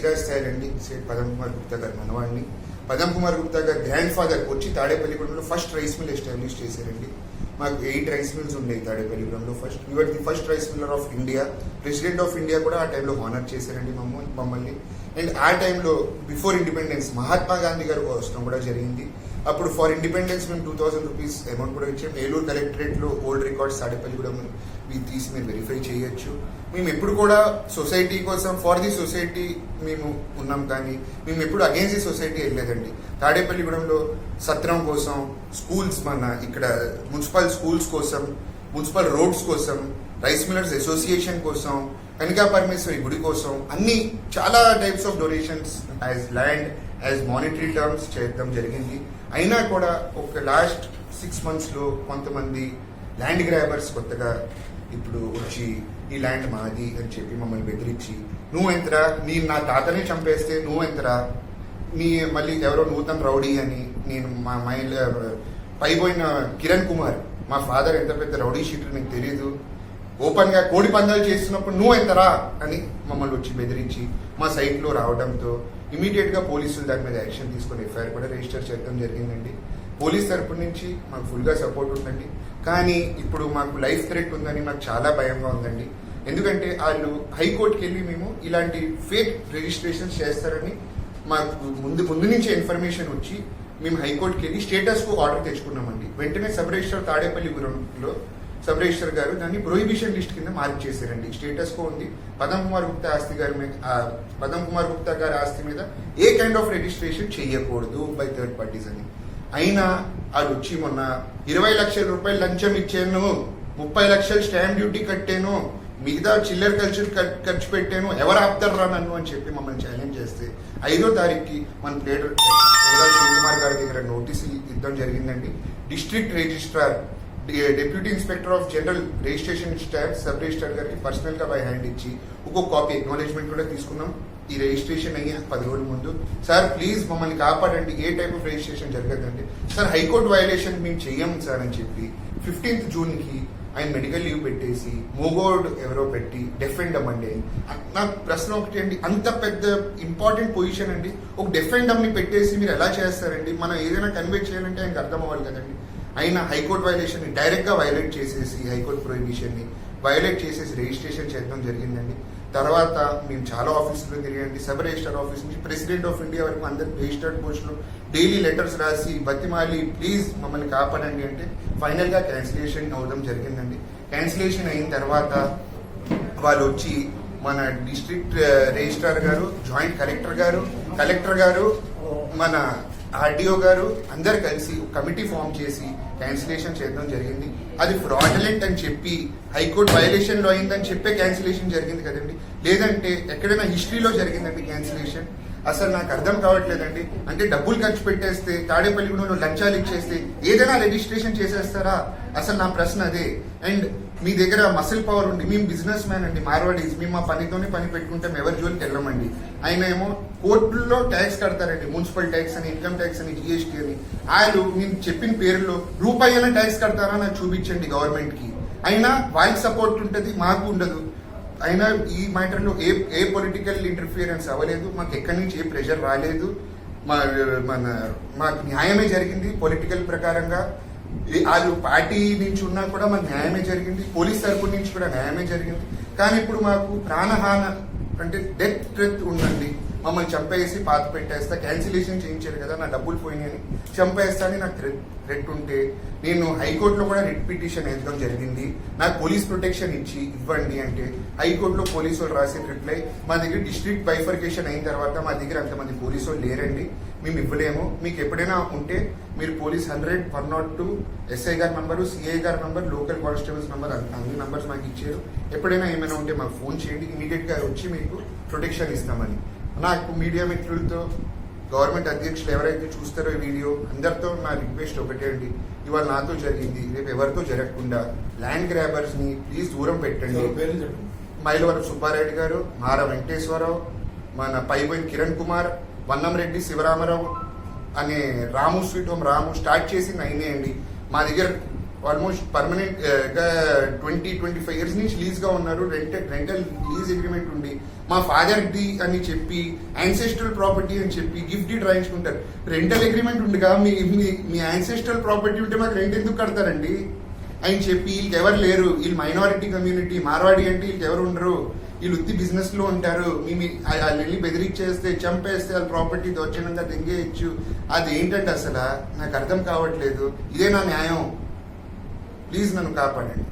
శ్రీకాస్థాయిలండి సేట్ పదం కుమార్ గుప్తా గారు మనవాడిని. పదం కుమార్ గుప్తా గారు గ్రాండ్ ఫాదర్ వచ్చి తాడేపల్లిగూడెంలో ఫస్ట్ రైస్ మిల్ ఎస్టాబ్లిష్ చేశారండి. మాకు 8 రైస్ మిల్స్ ఉండేవి తాడేపల్లిగూడెంలో. First your the first rice miller of India. President of India కూడా ఆ టైంలో హానర్ చేశారండి మమ్మల్ని. అండ్ ఆ టైంలో బిఫోర్ ఇండిపెండెన్స్ మహాత్మా గాంధీ గారు వస్తడం కూడా జరిగింది. అప్పుడు ఫర్ ఇండిపెండెన్స్ మేము 2000 రూపీస్ అమౌంట్ కూడా ఇచ్చాం. ఏలూరు కలెక్టరేట్లో ఓల్డ్ రికార్డ్స్ తాడేపల్లిగూడెం తీసి మీరు వెరిఫై చేయొచ్చు. మేము ఎప్పుడు కూడా సొసైటీ కోసం ఫర్ ది సొసైటీ మేము ఉన్నాం, కానీ మేము ఎప్పుడు అగేన్స్ట్ ది సొసైటీ వెళ్ళలేదండి. తాడేపల్లిగూడెంలో సత్రం కోసం, స్కూల్స్ మన ఇక్కడ మున్సిపల్ స్కూల్స్ కోసం, మున్సిపల్ రోడ్స్ కోసం, రైస్ మిల్లర్స్ అసోసియేషన్ కోసం, కనికా పరమేశ్వరి గుడి కోసం అన్ని చాలా types of donations as land as monetary terms చేయడం జరిగింది. అయినా కూడా ఒక లాస్ట్ 6 monthsలో కొంతమంది ల్యాండ్ గ్రాబర్స్ కొత్తగా ఇప్పుడు వచ్చి ఈ ల్యాండ్ మాది అని చెప్పి మమ్మల్ని బెదిరించి, నువ్వు ఎంతరా, నేను నా తాతనే చంపేస్తే నువ్వు ఎంతరా, నీ మళ్ళీ ఎవరో నూతన్ రౌడీ అని, నేను మా మైండ్ పైపోయిన కిరణ్ కుమార్ మా ఫాదర్ ఎంత పెద్ద రౌడీ షీటర్ నీకు తెలియదు, ఓపెన్గా కోడి పందాలు చేస్తున్నప్పుడు నువ్వు ఎంతరా అని మమ్మల్ని వచ్చి బెదిరించి మా సైట్లో రావడంతో ఇమీడియట్గా పోలీసులు దాని మీద యాక్షన్ తీసుకొని ఎఫ్ఐఆర్ కూడా రిజిస్టర్ చేయడం జరిగిందండి. పోలీస్ తరపు నుంచి మాకు ఫుల్గా సపోర్ట్ ఉందండి. కానీ ఇప్పుడు మాకు లైఫ్ థ్రెట్ ఉందని మాకు చాలా భయంగా ఉందండి. ఎందుకంటే వాళ్ళు హైకోర్టుకి వెళ్ళి మేము ఇలాంటి ఫేక్ రిజిస్ట్రేషన్స్ చేస్తారని మాకు ముందు నుంచే ఇన్ఫర్మేషన్ వచ్చి మేము హైకోర్టుకి వెళ్ళి స్టేటస్కు ఆర్డర్ తెచ్చుకున్నామండి. వెంటనే సబ్ రిజిస్టర్ తాడేపల్లిగూడెంలో సబ్ రిజిస్టర్ గారు దాన్ని ప్రొహిబిషన్ లిస్ట్ కింద మార్క్ చేశారండి. స్టేటస్ కో ఉంది పదం కుమార్ గుప్తా ఆస్తి గారి మీద, పదం కుమార్ గుప్తా గారి ఆస్తి మీద ఏ కైండ్ ఆఫ్ రిజిస్ట్రేషన్ చేయకూడదు బై థర్డ్ పార్టీస్ అని. అయినా అది వచ్చి మొన్న 20 లక్షల రూపాయలు లంచం ఇచ్చాను, 30 లక్షలు స్టాంప్ డ్యూటీ కట్టాను, మిగతా చిల్లర ఖర్చు పెట్టాను, ఎవరు ఆపుతారా నన్ను అని చెప్పి మమ్మల్ని ఛాలెంజ్ చేస్తే 5వ తారీఖుకి మన ప్లేటర్ శివకుమార్ గారి దగ్గర నోటీసులు ఇవ్వడం జరిగిందండి. District registrar, deputy inspector of general registration staff sub register గారికి పర్సనల్ గా బై హ్యాండ్ ఇచ్చి ఒక్కొక్క కాపీ అక్నాలెడ్జ్మెంట్ కూడా తీసుకున్నాం. ఈ రిజిస్ట్రేషన్ అయ్యి 10 రోజుల ముందు, సార్ ప్లీజ్ మమ్మల్ని కాపాడండి, ఏ టైప్ ఆఫ్ రిజిస్ట్రేషన్ జరగదండి, సార్ హైకోర్టు వైలేషన్ మేము చెయ్యం సార్ అని చెప్పి 15th జూన్కి ఆయన మెడికల్ లీవ్ పెట్టేసి మోగోడ్ ఎవరో పెట్టి డెఫెండమ్ అండి. నాకు ప్రశ్న ఒకటి అండి, అంత పెద్ద ఇంపార్టెంట్ పొజిషన్ అండి, ఒక డెఫెండమ్ ని పెట్టేసి మీరు ఎలా చేస్తారండి? మనం ఏదైనా కన్వే చేయాలంటే ఆయనకు అర్థం అవ్వాలి కదండి. అయినా హైకోర్టు వైలేషన్ ని డైరెక్ట్ గా వైలేట్ చేసేసి, హైకోర్టు ప్రొహిబిషన్ ని వైలేట్ చేసేసి రిజిస్ట్రేషన్ చేయడం జరిగిందండి. తర్వాత మేము చాలా ఆఫీసులో తిరిగండి, సబ్ రిజిస్టర్ ఆఫీస్ నుంచి ప్రెసిడెంట్ ఆఫ్ ఇండియా వరకు అందరు రిజిస్టర్డ్ పోస్టులు డైలీ లెటర్స్ రాసి బతిమాలి ప్లీజ్ మమ్మల్ని కాపాడండి అంటే ఫైనల్ గా క్యాన్సిలేషన్ అవడం జరిగిందండి. క్యాన్సిలేషన్ అయిన తర్వాత వాళ్ళు వచ్చి మన డిస్ట్రిక్ట్ రిజిస్ట్రార్ గారు, జాయింట్ కలెక్టర్ గారు, మన ఆర్డీఓ గారు అందరు కలిసి కమిటీ ఫామ్ చేసి క్యాన్సిలేషన్ చేయడం జరిగింది. అది ఫ్రాడ్యులెంట్ అని చెప్పి హైకోర్టు వైలేషన్ లో అయిందని చెప్పే క్యాన్సిలేషన్ జరిగింది కదండి. లేదంటే ఎక్కడైనా హిస్టరీలో జరిగిందండి క్యాన్సిలేషన్? అసలు నాకు అర్థం కావట్లేదండి. అంటే డబ్బులు ఖర్చు పెట్టేస్తే, తాడేపల్లిగూడెంలో లంచాలు ఇచ్చేస్తే ఏదైనా రిజిస్ట్రేషన్ చేసేస్తారా? అసలు నా ప్రశ్న అదే. అండ్ మీ దగ్గర మసిల్ పవర్ ఉండి, మేము బిజినెస్ మ్యాన్ అండి, మార్వాడీస్, మేము మా పనితోనే పని పెట్టుకుంటాం, ఎవరి జోలికి వెళ్ళమండి. ఆయన ఏమో కోర్టుల్లో ట్యాక్స్ కడతారండి, మున్సిపల్ ట్యాక్స్ అని, ఇన్కమ్ ట్యాక్స్ అని, జిఎస్టీ అని. ఆయన నేను చెప్పిన పేరులో రూపాయల ట్యాక్స్ కడతారా నాకు చూపించండి గవర్నమెంట్ కి. అయినా వాళ్ళకి సపోర్ట్ ఉంటుంది, మాకు ఉండదు. అయినా ఈ మ్యాటర్లో ఏ పొలిటికల్ ఇంటర్ఫియరెన్స్ అవ్వలేదు, మాకు ఎక్కడి నుంచి ఏ ప్రెషర్ రాలేదు, మాకు న్యాయమే జరిగింది. పొలిటికల్ ప్రకారంగా వాళ్ళు పార్టీ నుంచి ఉన్నా కూడా మాకు న్యాయమే జరిగింది, పోలీస్ తరపు నుంచి కూడా న్యాయమే జరిగింది. కానీ ఇప్పుడు మాకు ప్రాణహాన అంటే డెత్ థ్రెట్ ఉందండి, మమ్మల్ని చంపేసి పాత పెట్టేస్తా, క్యాన్సిలేషన్ చేయించారు కదా, నా డబ్బులు పోయినాయని చంపేస్తా అని నాకు థ్రెట్ ఉంటే నేను హైకోర్టులో కూడా రిట్ పిటిషన్ వేయడం జరిగింది. నాకు పోలీస్ ప్రొటెక్షన్ ఇవ్వండి అంటే హైకోర్టులో పోలీసు వాళ్ళు రాసిన రిప్లై, మా దగ్గర డిస్ట్రిక్ట్ బైఫర్కేషన్ అయిన తర్వాత మా దగ్గర అంతమంది పోలీసు వాళ్ళు లేరండి, మేము ఇవ్వలేము, మీకు ఎప్పుడైనా ఉంటే మీరు పోలీస్ 100, 102 ఎస్ఐ గారి నంబరు, సిఐ గారి నంబర్, లోకల్ కానిస్టేబుల్స్ నంబర్, అన్ని నంబర్స్ మాకు ఇచ్చారు. ఎప్పుడైనా ఏమైనా ఉంటే మాకు ఫోన్ చేయండి, ఇమీడియట్ గా వచ్చి మీకు ప్రొటెక్షన్ ఇస్తామని. నాకు మీడియా మిత్రులతో, గవర్నమెంట్ అధ్యక్షులు ఎవరైతే చూస్తారో ఈ వీడియో అందరితో నా రిక్వెస్ట్ ఒకటే అండి, ఇవాళ నాతో జరిగింది, రేపు ఎవరితో జరగకుండా ల్యాండ్ గ్రాబర్స్ ని ప్లీజ్ దూరం పెట్టండి. మైలవరం సుబ్బారెడ్డి గారు, మార వెంకటేశ్వరరావు, మన పైపోయిన కిరణ్ కుమార్, వన్నంరెడ్డి శివరామరావు అనే రాము స్వీట్ హోమ్ రాము స్టార్ట్ చేసి అయినే అండి. మా దగ్గర ఆల్మోస్ట్ పర్మనెంట్ గా 20-25 ఇయర్స్ నుంచి లీజ్ గా ఉన్నారు. రెంటల్ లీజ్ అగ్రిమెంట్ ఉండి మా ఫాదర్ ది అని చెప్పి యాన్సెస్ట్రల్ ప్రాపర్టీ అని చెప్పి గిఫ్ట్ డీడ్ రాయించుకుంటారు. రెంటల్ అగ్రిమెంట్ ఉండగా మీ యాన్సెస్ట్రల్ ప్రాపర్టీ ఉంటే మాకు రెంట్ ఎందుకు కడతారండి అని చెప్పి వీళ్ళకి ఎవరు లేరు, వీళ్ళు మైనారిటీ కమ్యూనిటీ, మార్వాడి అంటే వీళ్ళకి ఎవరు ఉండరు, వీళ్ళు ఉత్తి బిజినెస్ లో ఉంటారు, వాళ్ళు వెళ్ళి బెదిరించేస్తే చంపేస్తే వాళ్ళ ప్రాపర్టీ దౌర్జన్యంగా తెంగేయచ్చు. అది ఏంటంటే అసలు నాకు అర్థం కావట్లేదు. ఇదే నా న్యాయం? ప్లీజ్ నన్ను కాపాడండి.